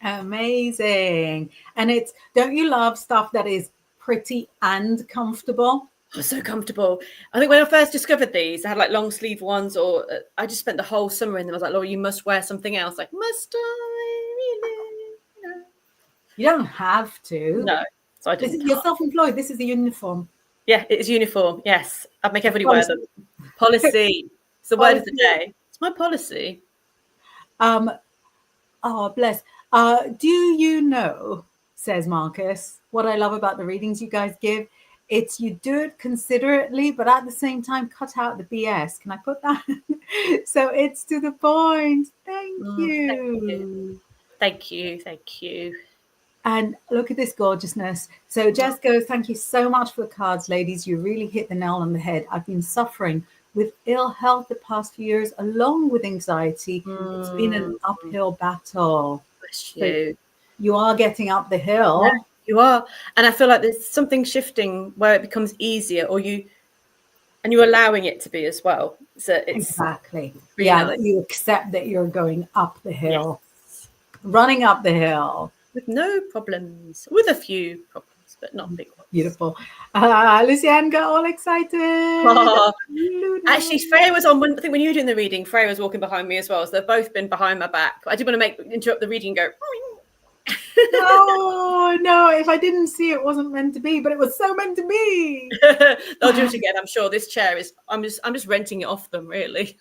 Amazing. And don't you love stuff that is pretty and comfortable? Oh, so comfortable. I think when I first discovered these, I had like long sleeve ones, or I just spent the whole summer in them. I was like, Laura, you must wear something else. Like, must I really? You don't have to. No. So I didn't. You're self-employed. This is a uniform. Yeah, it is uniform. Yes. I'd make everybody wear them. Policy. It's the word of the day. It's my policy. Oh, bless. Do you know, says Marcus, what I love about the readings you guys give? It's you do it considerately, but at the same time, cut out the BS. Can I put that? So it's to the point. Thank you. Thank you. Thank you. And look at this gorgeousness. So Jess goes, thank you so much for the cards, ladies. You really hit the nail on the head. I've been suffering with ill health the past few years, along with anxiety. It's been an uphill battle. Bless you. So you are getting up the hill. Yeah. You are, and I feel like there's something shifting where it becomes easier, and you're allowing it to be as well. So it's exactly, you accept that you're going up the hill, running up the hill with no problems, with a few problems, but not big ones. Beautiful. Lucianne got all excited. Actually, Freya was on. I think when you were doing the reading, Freya was walking behind me as well. So they've both been behind my back. I did want to interrupt the reading and go. No, if I didn't see it, wasn't meant to be, but it was so meant to be. They'll do it again, I'm sure. This chair is I'm just renting it off them, really.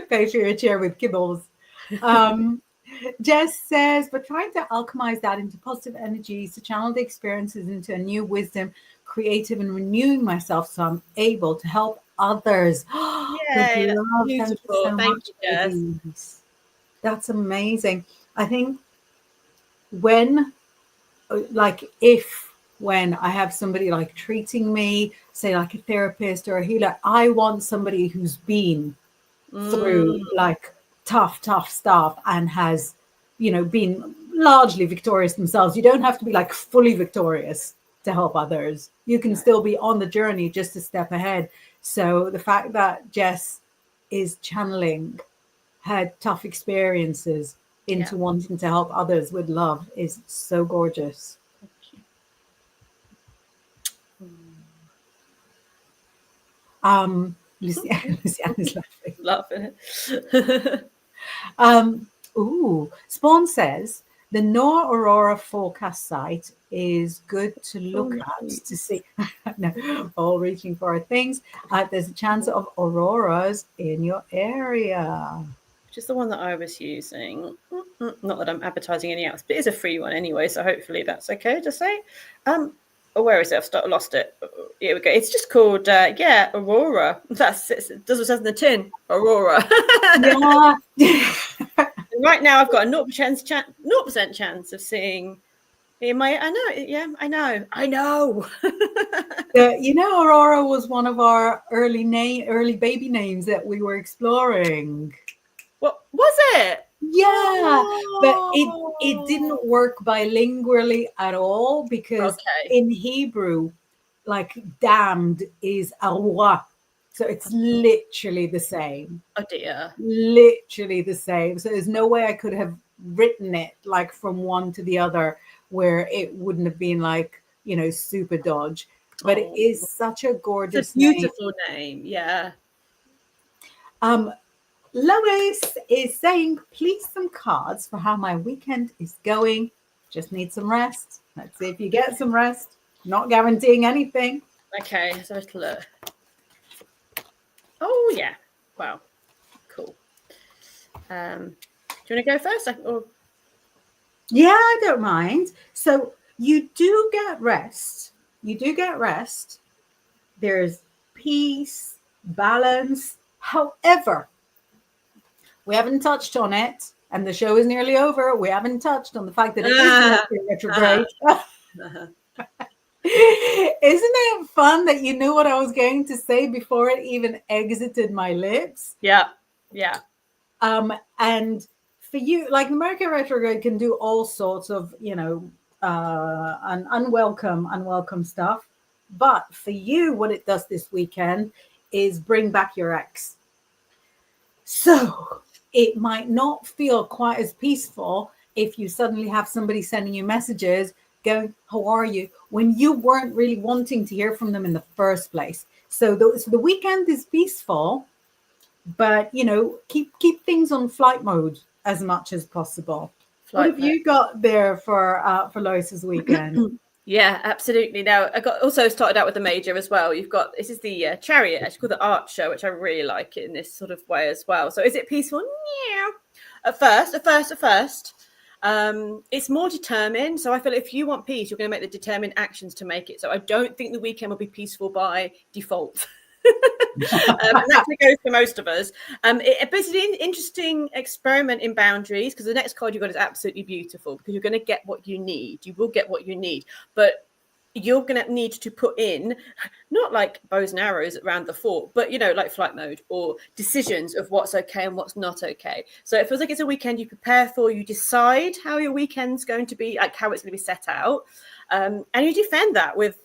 Pay for your chair with kibbles. Jess says, but trying to alchemize that into positive energies to channel the experiences into a new wisdom, creative and renewing myself so I'm able to help others. Yay, that's beautiful. Thank you, Jess. That's amazing. I think when I have somebody like treating me, say like a therapist or a healer, I want somebody who's been through like tough stuff and has, been largely victorious themselves. You don't have to be like fully victorious to help others. You can still be on the journey just a step ahead. So the fact that Jess is channeling her tough experiences into wanting to help others with love is so gorgeous. Lucianne is laughing. Spawn says the NOAA Aurora forecast site is good to look at to see. No, all reaching for things. There's a chance of auroras in your area. Which is the one that I was using. Not that I'm advertising any else, but it is a free one anyway, so hopefully that's okay to say. Where is it? I've lost it. Here we go. It's just called, Aurora. Does what says in the tin. Aurora. Yeah. Right now I've got a 0% chance of seeing I know. Aurora was one of our early baby names that we were exploring. What was it? Yeah, but it didn't work bilingually at all because in Hebrew, like damned is roi. So it's literally the same. Oh dear. Literally the same. So there's no way I could have written it like from one to the other where it wouldn't have been like, super dodge. But it Oh, is such a it's a gorgeous name. beautiful name. Yeah. Lois is saying, please some cards for how my weekend is going. Just need some rest. Let's see if you get some rest. Not guaranteeing anything. Okay, so let's look. Oh yeah. Wow. Cool. Do you want to go first? Yeah, I don't mind. So you do get rest. You do get rest. There's peace, balance. However, we haven't touched on it, and the show is nearly over. We haven't touched on the fact that it is Mercury retrograde. Isn't it fun that you knew what I was going to say before it even exited my lips? Yeah. Yeah. And for you, like the Mercury retrograde can do all sorts of, unwelcome stuff. But for you, what it does this weekend is bring back your ex. So it might not feel quite as peaceful if you suddenly have somebody sending you messages going, how are you? When you weren't really wanting to hear from them in the first place. So the weekend is peaceful, but keep things on flight mode as much as possible. What have you got there for Lois's weekend? Yeah, absolutely. Now I also started out with the major as well. You've got, this is the Chariot, actually called the art show, which I really like it in this sort of way as well. So is it peaceful? Yeah. At first. It's more determined. So I feel if you want peace, you're going to make the determined actions to make it. So I don't think the weekend will be peaceful by default. And that goes for most of us. It's an interesting experiment in boundaries, because the next card you got is absolutely beautiful, because you're going to get what you need. You will get what you need, but you're going to need to put in, not like bows and arrows around the fort, but like flight mode or decisions of what's okay and what's not okay. So it feels like it's a weekend you prepare for, you decide how your weekend's going to be, like how it's going to be set out, and you defend that with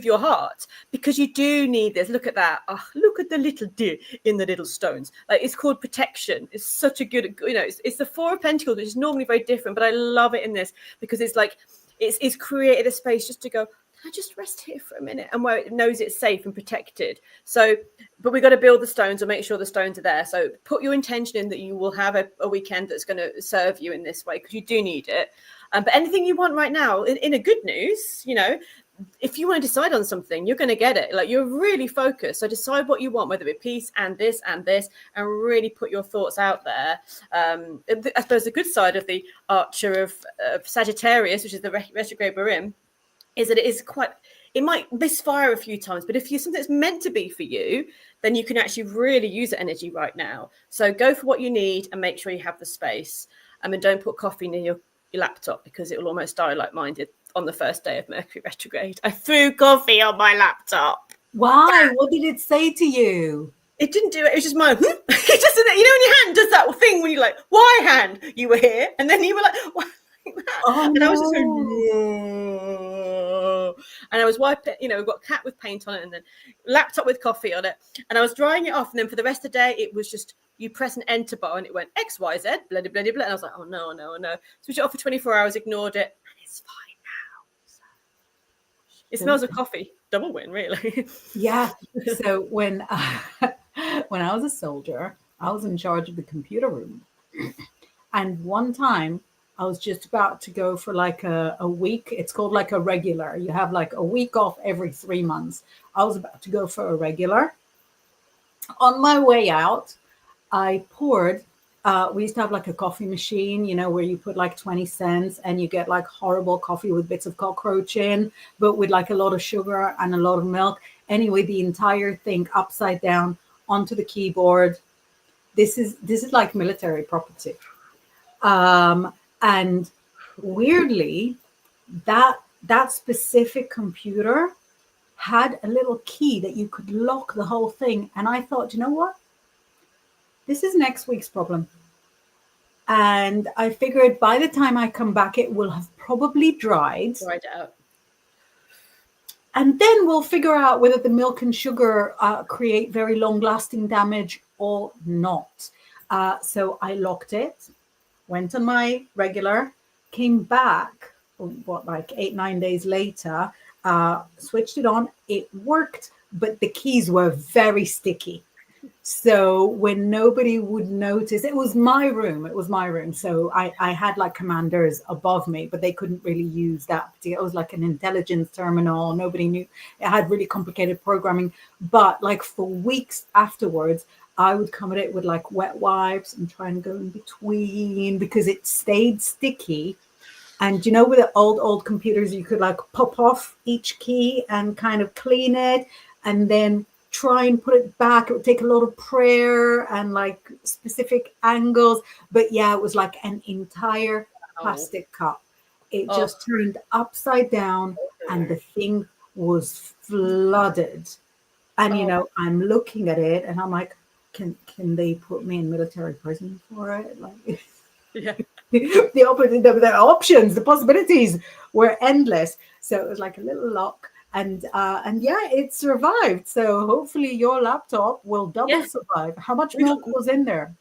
your heart, because you do need this. Look at that. Oh, look at the little deer in the little stones. Like, it's called protection. It's such a good, it's the Four of Pentacles, which is normally very different, but I love it in this because it's like, it's created a space just to go, can I just rest here for a minute, and where it knows it's safe and protected. So, but we've got to build the stones and make sure the stones are there. So put your intention in that you will have a weekend that's going to serve you in this way, because you do need it. But anything you want right now, in a good news, if you want to decide on something, you're going to get it. Like, you're really focused. So decide what you want, whether it be peace and this, and really put your thoughts out there. I suppose the good side of the Archer of Sagittarius, which is the retrograde we're in, is that it might misfire a few times, but if you're something that's meant to be for you, then you can actually really use the energy right now. So go for what you need and make sure you have the space. And don't put coffee near your laptop, because it will almost die like mine did on the first day of Mercury retrograde. I threw coffee on my laptop. Why? What did it say to you? It didn't do it. It was just my, it just, when your hand does that thing when you're like, why hand? You were here. And then you were like, why? Oh, and no. I was just going, and I was wiping, we've got cat with paint on it, and then laptop with coffee on it, and I was drying it off, and then for the rest of the day it was just, you press an enter bar and it went XYZ, blah blah blah blah, and I was like, oh no. Switched it off for 24 hours, ignored it, and it's fine now. So it smells of coffee. Double win, really. Yeah. So when I was a soldier, I was in charge of the computer room, and one time I was just about to go for like a week. It's called like a regular. You have like a week off every 3 months. I was about to go for a regular. On my way out, I poured, we used to have like a coffee machine, where you put like 20 cents and you get like horrible coffee with bits of cockroach in, but with like a lot of sugar and a lot of milk. Anyway, the entire thing upside down onto the keyboard. This is like military property. And weirdly, that specific computer had a little key that you could lock the whole thing. And I thought, you know what? This is next week's problem. And I figured by the time I come back, it will have probably dried. Dried out. and then we'll figure out whether the milk and sugar create very long-lasting damage or not. So I locked it, went on my regular, came back, like 8-9 days later, switched it on. It worked, but the keys were very sticky. So when nobody would notice, it was my room. It was my room. So I had like commanders above me, but they couldn't really use that. It was like an intelligence terminal. Nobody knew. It had really complicated programming. But like for weeks afterwards, I would come at it with like wet wipes and try and go in between because it stayed sticky. And you know, with the old computers, you could like pop off each key and kind of clean it and then try and put it back. It would take a lot of prayer and like specific angles. But yeah, it was like an entire plastic cup. It just turned upside down and the thing was flooded. And, you know, I'm looking at it and I'm like, can they put me in military prison for it? Like, Yeah. the options, the possibilities were endless. So it was like a little lock. And yeah, it survived. So hopefully your laptop will double survive. How much milk was in there?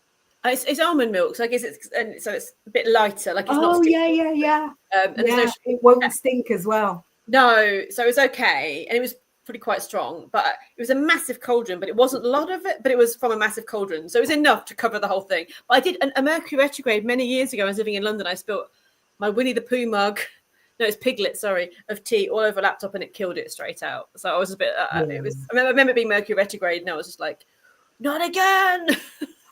It's almond milk, so I guess it's a bit lighter. Like it's not. Yeah. And there's no. It won't stink as well. No, so it was okay, and it was pretty quite strong. But it was a massive cauldron, but it wasn't a lot of it. But it was from a massive cauldron, so it was enough to cover the whole thing. But I did a Mercury retrograde many years ago. I was living in London. I spilled my Winnie the Pooh mug. No, it's Piglet, sorry, of tea all over a laptop and it killed it straight out. So I was a bit, it was, I remember being Mercury retrograde and I was just like, not again.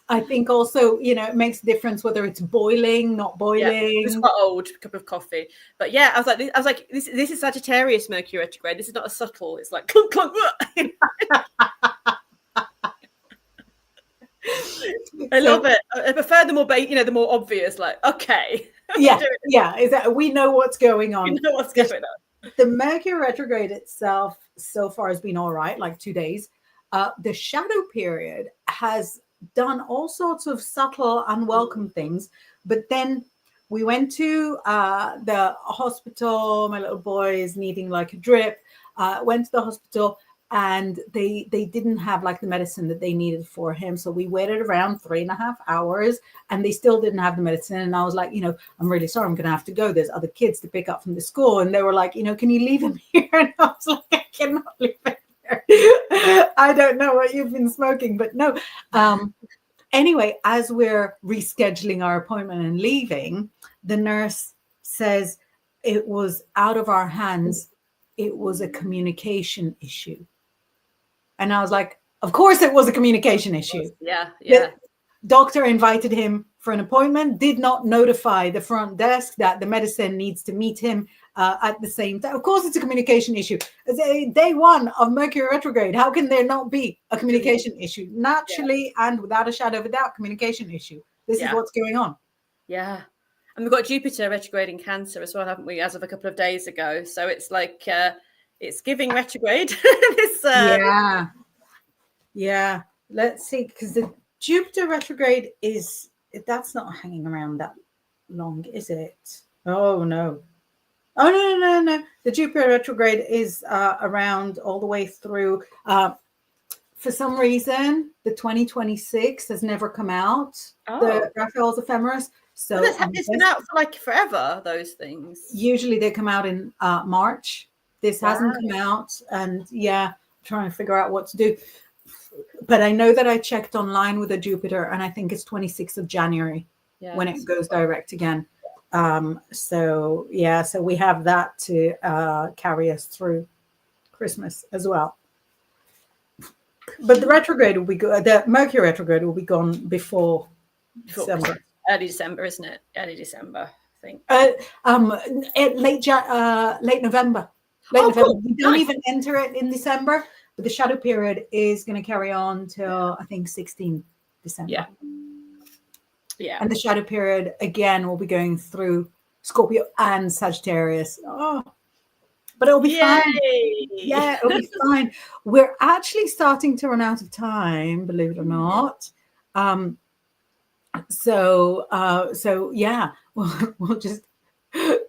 I think also, you know, it makes a difference whether it's boiling, not boiling. Yeah, it's quite old cup of coffee. But yeah, I was like, this is Sagittarius Mercury retrograde. This is not a subtle, it's like clunk, clunk. I love it. I prefer the more, the more obvious, like, okay. Yeah, is that we know what's going on. We know what's going on. The Mercury retrograde itself so far has been all right, like 2 days. The shadow period has done all sorts of subtle, unwelcome things. But then we went to the hospital. My little boy is needing like a drip. Went to the hospital. And they didn't have like the medicine that they needed for him. So we waited around 3.5 hours and they still didn't have the medicine. And I was like, you know, I'm really sorry, I'm going to have to go. There's other kids to pick up from the school. And they were like, you know, can you leave him here? And I was like, I cannot leave him here. I don't know what you've been smoking, but no. Anyway, as we're rescheduling our appointment and leaving, the nurse says it was out of our hands. It was a communication issue. And I was like, of course it was a communication issue. Yeah. The doctor invited him for an appointment, did not notify the front desk that the medicine needs to meet him at the same time. Of course it's a communication issue. It's day one of Mercury retrograde. How can there not be a communication issue? Naturally and without a shadow of a doubt, communication issue. This is what's going on. Yeah. And we've got Jupiter retrograde in Cancer as well, haven't we, as of a couple of days ago? So it's like... it's giving retrograde. Yeah. Let's see, because the Jupiter retrograde that's not hanging around that long, is it? Oh no. The Jupiter retrograde is around all the way through. For some reason, the 2026 has never come out. The Raphael's ephemeris. So it's been out for like forever. Those things usually they come out in March. This hasn't come out, and trying to figure out what to do. But I know that I checked online with a Jupiter, and I think it's 26th of January when it goes direct again. So we have that to carry us through Christmas as well. But the retrograde will be good. The Mercury retrograde will be gone before December. Early December, isn't it? Early December, I think. Late November. November. Cool. We don't even enter it in December, but the shadow period is going to carry on till I think 16 December. Yeah. And the shadow period again will be going through Scorpio and Sagittarius. But it'll be fine. Yeah, it'll be fine. We're actually starting to run out of time, believe it or not. So we'll just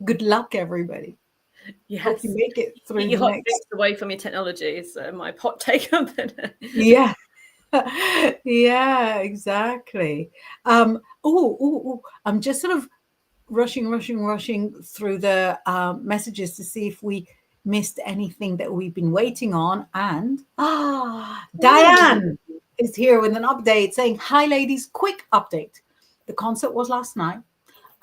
good luck, everybody. Hope you Yes. make it through Keep your the hot next. drinks away from your technology is my hot take on it. Yeah. Yeah, exactly. I'm just sort of rushing through the messages to see if we missed anything that we've been waiting on. And Diane is here with an update saying, "Hi, ladies, quick update. The concert was last night.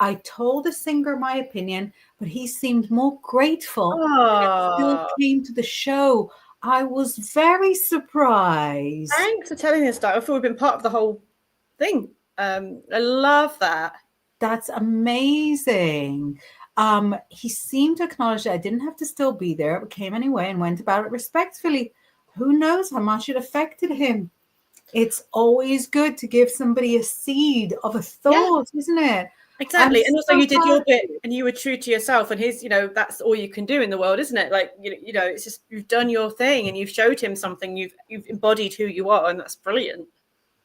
I told the singer my opinion, but he seemed more grateful and still Oh, came to the show. I was very surprised." thanks for telling us that. I thought we've been part of the whole thing. I love that. That's amazing. He seemed to acknowledge that I didn't have to still be there, but came anyway and went about it respectfully. Who knows how much it affected him? It's always good to give somebody a seed of a Yeah, thought, isn't it? I'm exactly. And also, so you did proud your of bit you. and you were true to yourself. And his, that's all you can do in the world, isn't it? Like, it's just you've done your thing and you've showed him something. You've embodied who you are, and that's brilliant.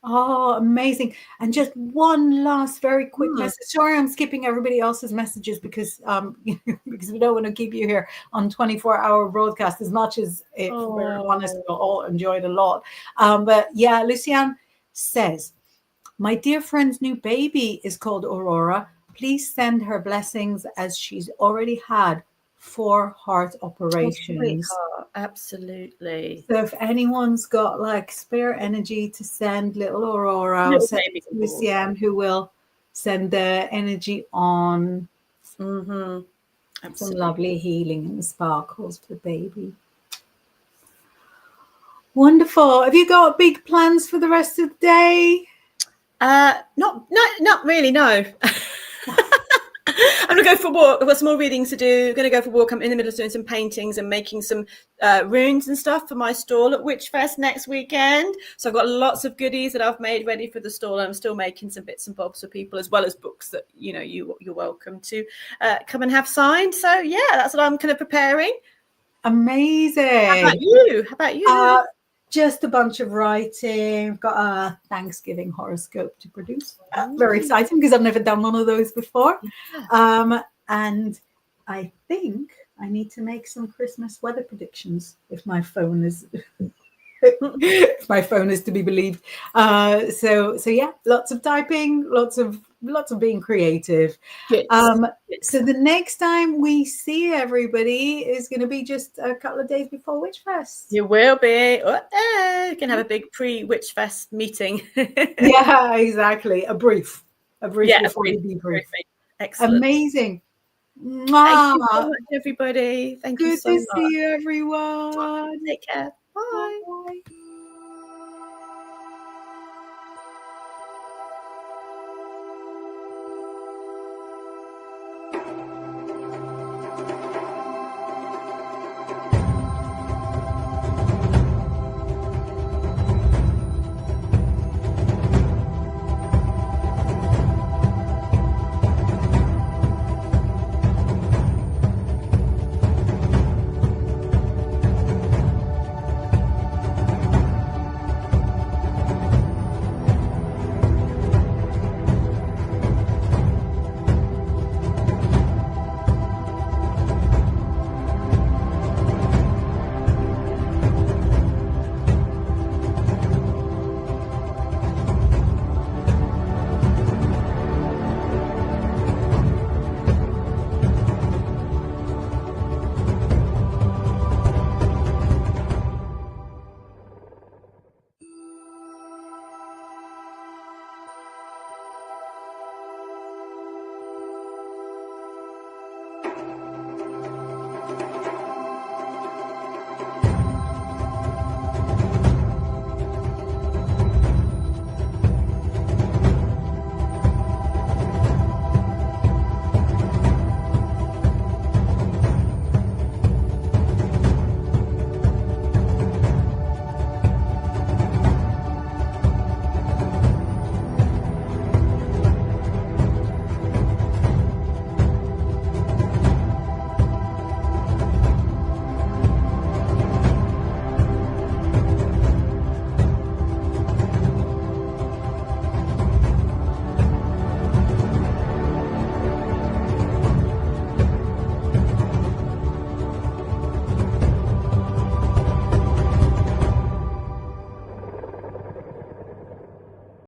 Oh, amazing. And just one last very quick Mm. message. Sorry, I'm skipping everybody else's messages because because we don't want to keep you here on 24-hour broadcast as much as if we're honest, Oh, we'll all enjoy it a lot. But yeah, Luciane says, "My dear friend's new baby is called Aurora. Please send her blessings as she's already had 4 heart operations." sweetheart, absolutely. So if anyone's got like spare energy to send little Aurora, I'll Little send baby it to on board. Lucienne, who will send the energy on Mm-hmm. some Absolutely. lovely healing and sparkles for the baby. Wonderful. Have you got big plans for the rest of the day? Not really. No. I'm gonna go for a walk. I've got some more readings to do. I'm gonna go for a walk. I'm in the middle of doing some paintings and making some runes and stuff for my stall at Witchfest next weekend. So I've got lots of goodies that I've made ready for the stall. I'm still making some bits and bobs for people, as well as books that you're welcome to come and have signed. So yeah, that's what I'm kind of preparing. How about Amazing. you? How about you? Just a bunch of writing. I've got a Thanksgiving horoscope to produce. Very exciting because I've never done one of those before. And I think I need to make some Christmas weather predictions if my phone is if my phone is to be believed. So yeah, lots of typing, lots of being creative. Good. So the next time we see everybody is going to be just a couple of days before Witchfest. You will be. You can have a big pre-Witchfest meeting. Yeah, exactly. A brief Yeah, before the debrief. excellent. Amazing. Thank you so Mwah. much, everybody. Thank you Good so to much. see you, everyone. Take care. Bye. Bye.